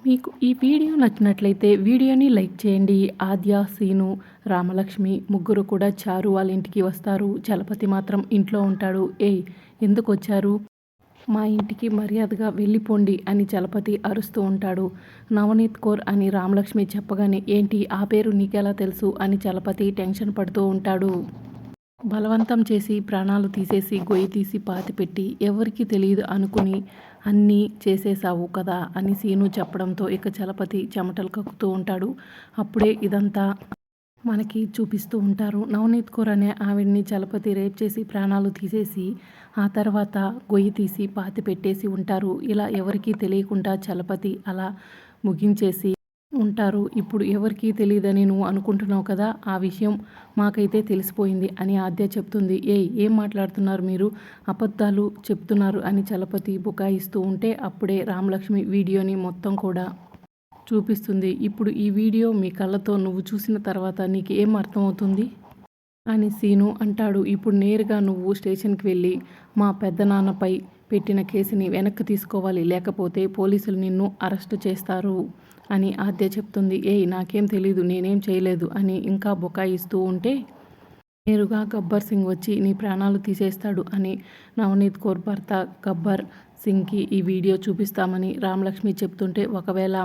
మీకు ఈ వీడియో నచ్చినట్లయితే వీడియోని లైక్ చేయండి. ఆద్య, సీను, రామలక్ష్మి ముగ్గురు కూడా చారు వాళ్ళ ఇంటికి వస్తారు. చలపతి మాత్రం ఇంట్లో ఉంటాడు. ఏయ్, ఎందుకొచ్చారు? మా ఇంటికి మర్యాదగా వెళ్ళిపోండి అని చలపతి అరుస్తూ ఉంటాడు. నవనీత్ కౌర్ అని రామలక్ష్మి చెప్పగానే ఏంటి ఆ పేరు నీకెలా తెలుసు అని చలపతి టెన్షన్ పడుతూ ఉంటాడు. బలవంతం చేసి ప్రాణాలు తీసేసి గొయ్యి తీసి పాతిపెట్టి ఎవరికీ తెలియదు అనుకుని అన్నీ చేసేసావు కదా అని సీను చెప్పడంతో ఇక చలపతి చెమటలు కక్కుతూ ఉంటాడు. అప్పుడే ఇదంతా మనకి చూపిస్తూ ఉంటారు. నవనీత్ కౌర్ అనే ఆవిడ్ని చలపతి రేప్ చేసి ప్రాణాలు తీసేసి ఆ తర్వాత గొయ్యి తీసి పాతి పెట్టేసి ఉంటారు. ఇలా ఎవరికీ తెలియకుండా చలపతి అలా ముగించేసి ఉంటారు. ఇప్పుడు ఎవరికీ తెలియదని నువ్వు అనుకుంటున్నావు కదా, ఆ విషయం మాకైతే తెలిసిపోయింది అని ఆద్య చెప్తుంది. ఏం మాట్లాడుతున్నారు మీరు, అబద్ధాలు చెప్తున్నారు అని చలపతి బుకాయిస్తూ ఉంటే అప్పుడే రామలక్ష్మి వీడియోని మొత్తం కూడా చూపిస్తుంది. ఇప్పుడు ఈ వీడియో మీ కళ్ళతో నువ్వు చూసిన తర్వాత నీకు ఏం అర్థమవుతుంది అని సీను అంటాడు. ఇప్పుడు నేరుగా నువ్వు స్టేషన్కి వెళ్ళి మా పెద్దనాన్నపై పెట్టిన కేసుని వెనక్కి తీసుకోవాలి, లేకపోతే పోలీసులు నిన్ను అరెస్టు చేస్తారు అని ఆద్య చెప్తుంది. నాకేం తెలీదు, నేనేం చేయలేదు అని ఇంకా బుకాయిస్తూ ఉంటే నేరుగా గబ్బర్ సింగ్ వచ్చి నీ ప్రాణాలు తీసేస్తాడు అని నవనీత్ కౌర్ భర్త గబ్బర్ సింగ్కి ఈ వీడియో చూపిస్తామని రామలక్ష్మి చెప్తుంటే ఒకవేళ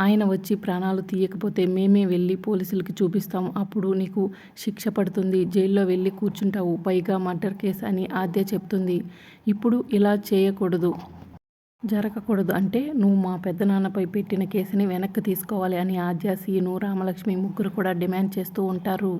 ఆయన వచ్చి ప్రాణాలు తీయకపోతే మేమే వెళ్ళి పోలీసులకి చూపిస్తాము, అప్పుడు నీకు శిక్ష పడుతుంది, జైల్లో వెళ్ళి కూర్చుంటావు, పైగా మర్డర్ కేసు అని ఆద్య చెప్తుంది. ఇప్పుడు ఇలా చేయకూడదు, జరగకూడదు అంటే నువ్వు మా పెద్దనాన్నపై పెట్టిన కేసుని వెనక్కి తీసుకోవాలి అని ఆద్య, సీను, రామలక్ష్మి ముగ్గురు కూడా డిమాండ్ చేస్తూ ఉంటారు.